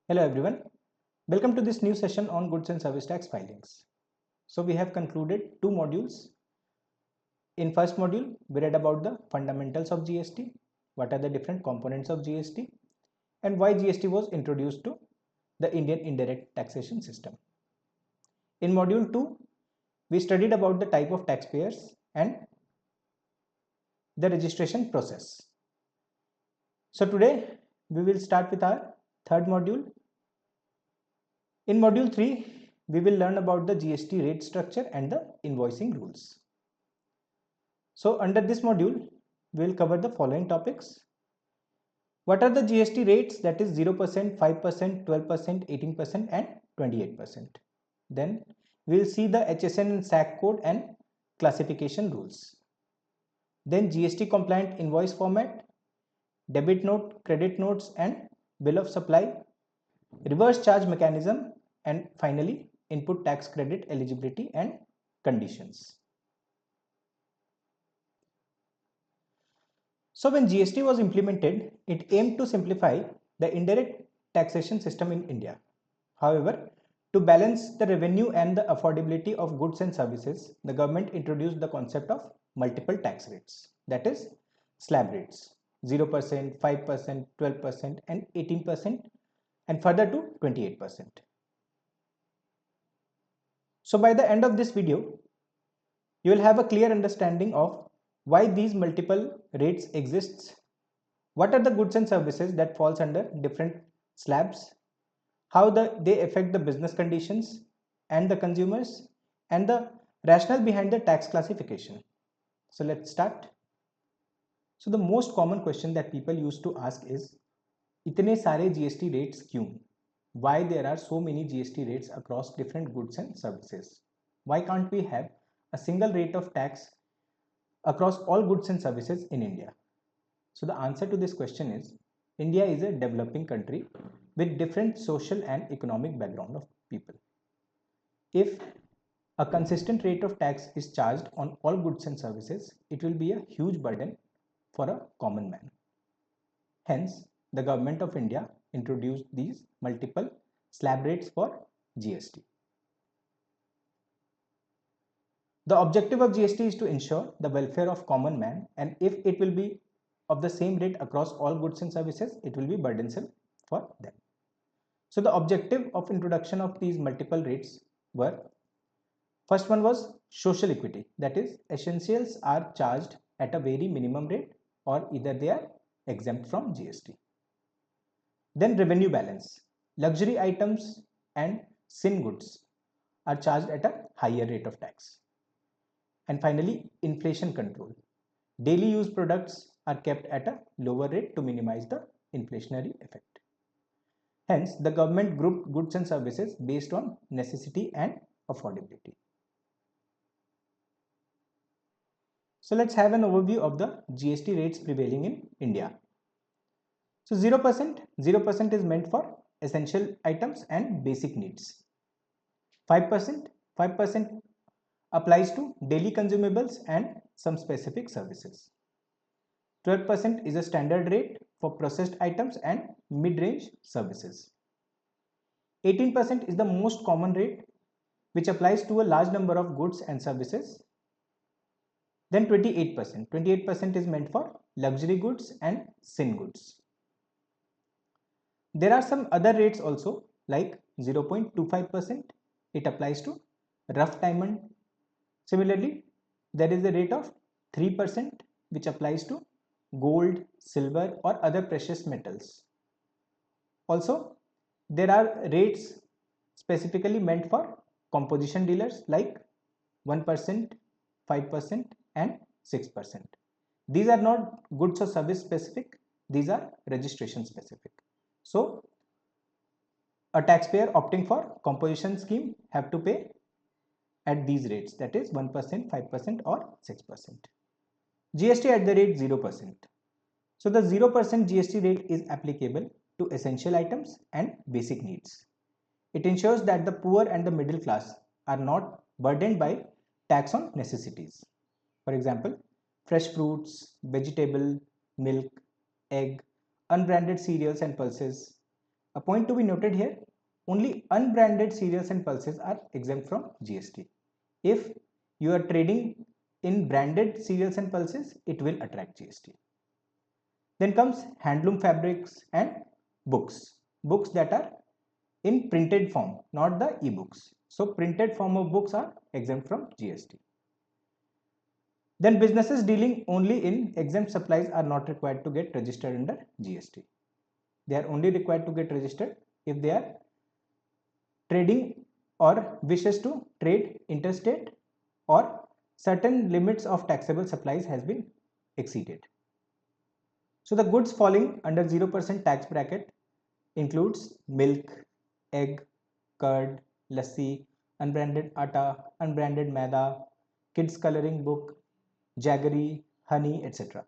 Hello everyone, welcome to this new session on goods and service tax filings. So we have concluded two modules. In first module, we read about the fundamentals of GST, what are the different components of GST and why GST was introduced to the Indian indirect taxation system. In module 2, we studied about the type of taxpayers and the registration process. So today we will start with our third module. In module 3, we will learn about the GST rate structure and the invoicing rules. So under this module, we will cover the following topics. What are the GST rates, that is 0%, 5%, 12%, 18% and 28%. Then we will see the HSN and SAC code and classification rules. Then GST compliant invoice format, debit note, credit notes and bill of supply, reverse charge mechanism, and finally input tax credit eligibility and conditions. So when GST was implemented, it aimed to simplify the indirect taxation system in India. However, to balance the revenue and the affordability of goods and services, the government introduced the concept of multiple tax rates, that is slab rates, 0%, 5%, 12% and 18% and further to 28%. So by the end of this video, you will have a clear understanding of why these multiple rates exists, what are the goods and services that falls under different slabs, how they affect the business conditions and the consumers, and the rationale behind the tax classification. So let's start. So the most common question that people used to ask is, इतने सारे GST rates क्यों? Why there are so many GST rates across different goods and services? Why can't we have a single rate of tax across all goods and services in India? So the answer to this question is, India is a developing country with different social and economic background of people. If a consistent rate of tax is charged on all goods and services, it will be a huge burden for a common man. Hence, the government of India introduced these multiple slab rates for GST. The objective of GST is to ensure the welfare of common man, and if it will be of the same rate across all goods and services, it will be burdensome for them. So the objective of introduction of these multiple rates were, first one was social equity, that is essentials are charged at a very minimum rate or either they are exempt from GST. Then revenue balance, luxury items and sin goods are charged at a higher rate of tax. And finally, inflation control. Daily use products are kept at a lower rate to minimize the inflationary effect. Hence, the government grouped goods and services based on necessity and affordability. So let's have an overview of the GST rates prevailing in India. So 0% is meant for essential items and basic needs. 5% applies to daily consumables and some specific services. 12% is a standard rate for processed items and mid-range services. 18% is the most common rate which applies to a large number of goods and services. Then 28% is meant for luxury goods and sin goods. There are some other rates also like 0.25%. It applies to rough diamond. Similarly, there is a rate of 3% which applies to gold, silver or other precious metals. Also, there are rates specifically meant for composition dealers like 1%, 5% and 6%. These are not goods or service specific, these are registration specific. So, a taxpayer opting for composition scheme have to pay at these rates, that is 1%, 5% or 6%. GST at the rate 0%. So the 0% GST rate is applicable to essential items and basic needs. It ensures that the poor and the middle class are not burdened by tax on necessities. For example, fresh fruits, vegetable, milk, egg, unbranded cereals and pulses, A point to be noted here, only unbranded cereals and pulses are exempt from GST. If you are trading in branded cereals and pulses, it will attract GST. Then comes handloom fabrics and books. Books that are in printed form, not the e-books. So printed form of books are exempt from GST. Then businesses dealing only in exempt supplies are not required to get registered under GST. They are only required to get registered if they are trading or wishes to trade interstate or certain limits of taxable supplies has been exceeded. So the goods falling under 0% tax bracket includes milk, egg, curd, lassi, unbranded atta, unbranded maida, kids coloring book, jaggery, honey, etc.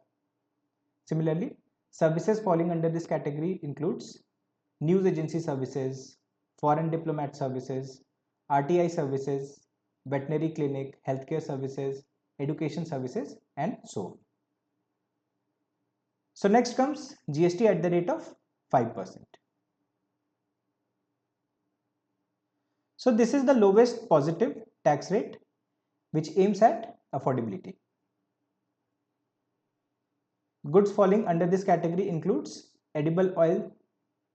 Similarly, services falling under this category includes news agency services, foreign diplomat services, RTI services, veterinary clinic, healthcare services, education services, and so on. So next comes GST at the rate of 5%. So this is the lowest positive tax rate which aims at affordability. Goods falling under this category includes edible oil,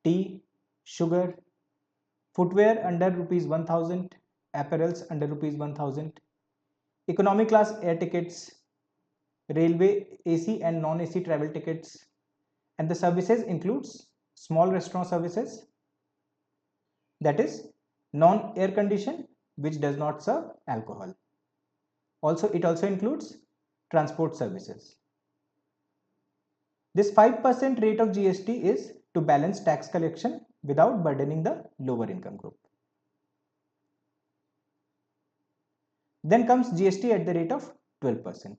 tea, sugar, footwear under rupees 1000, apparels under rupees 1000, economy class air tickets, railway AC and non-AC travel tickets, and the services includes small restaurant services, that is non-air conditioned, which does not serve alcohol. Also, it also includes transport services. This 5% rate of GST is to balance tax collection without burdening the lower income group. Then comes GST at the rate of 12%.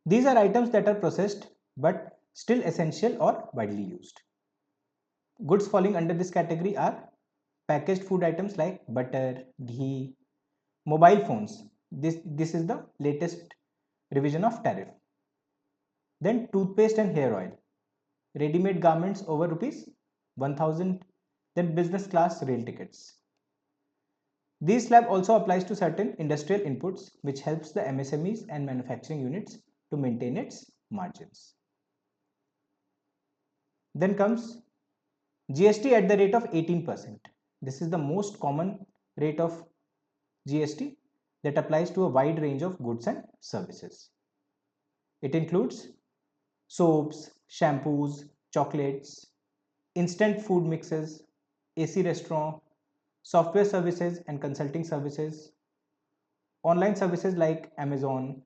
These are items that are processed but still essential or widely used. Goods falling under this category are packaged food items like butter, ghee, mobile phones. This is the latest revision of tariff. Then toothpaste and hair oil, ready-made garments over rupees 1000, then business class rail tickets. This slab also applies to certain industrial inputs which helps the MSMEs and manufacturing units to maintain its margins. Then comes GST at the rate of 18%. This is the most common rate of GST that applies to a wide range of goods and services. It includes soaps, shampoos, chocolates, instant food mixes, AC restaurant, software services and consulting services, online services like Amazon,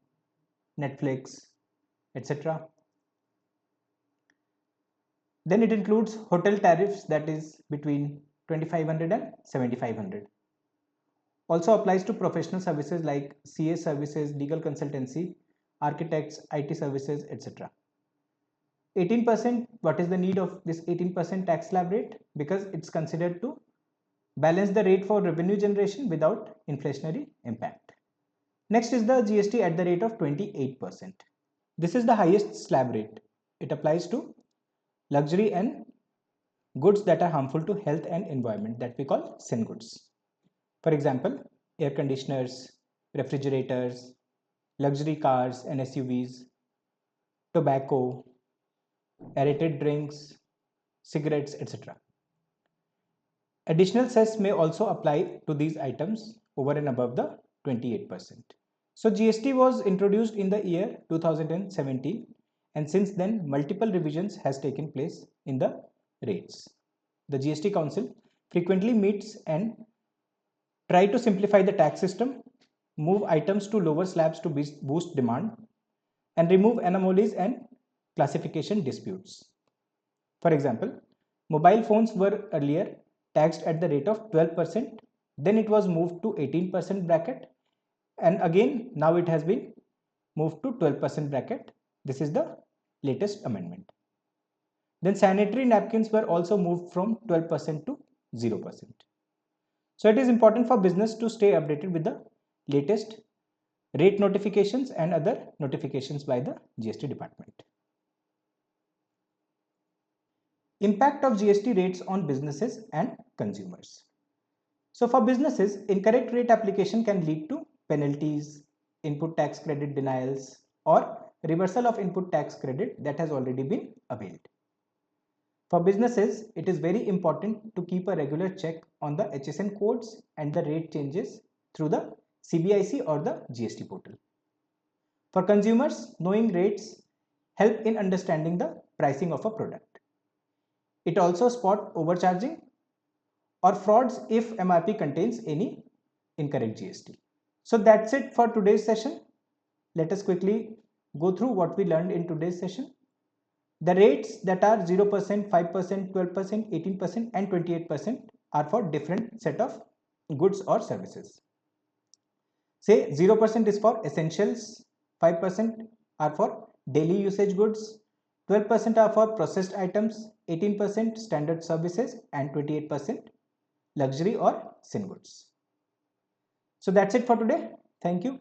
Netflix, etc. Then it includes hotel tariffs, that is between 2500 and 7500. Also applies to professional services like CA services, legal consultancy, architects, IT services, etc. 18%, what is the need of this 18% tax slab rate? Because it's considered to balance the rate for revenue generation without inflationary impact. Next is the GST at the rate of 28%. This is the highest slab rate. It applies to luxury and goods that are harmful to health and environment, that we call sin goods. For example, air conditioners, refrigerators, luxury cars and SUVs, tobacco, aerated drinks, cigarettes, etc. Additional cess may also apply to these items over and above the 28%. So GST was introduced in the year 2017, and since then multiple revisions has taken place in the rates. The GST Council frequently meets and try to simplify the tax system, move items to lower slabs to boost demand, and remove anomalies and classification disputes. For example, mobile phones were earlier taxed at the rate of 12%, then it was moved to 18% bracket, and again now it has been moved to 12% bracket. This is the latest amendment. Then sanitary napkins were also moved from 12% to 0%. So it is important for business to stay updated with the latest rate notifications and other notifications by the GST department. Impact of GST rates on businesses and consumers. So for businesses, incorrect rate application can lead to penalties, input tax credit denials, or reversal of input tax credit that has already been availed. For businesses, it is very important to keep a regular check on the HSN codes and the rate changes through the CBIC or the GST portal. For consumers, knowing rates help in understanding the pricing of a product. It also spot overcharging or frauds if MRP contains any incorrect GST. So that's it for today's session. Let us quickly go through what we learned in today's session. The rates that are 0%, 5%, 12%, 18% and 28% are for different set of goods or services. Say 0% is for essentials, 5% are for daily usage goods, 12% are for processed items, 18% standard services and 28% luxury or sin goods. So that's it for today. Thank you.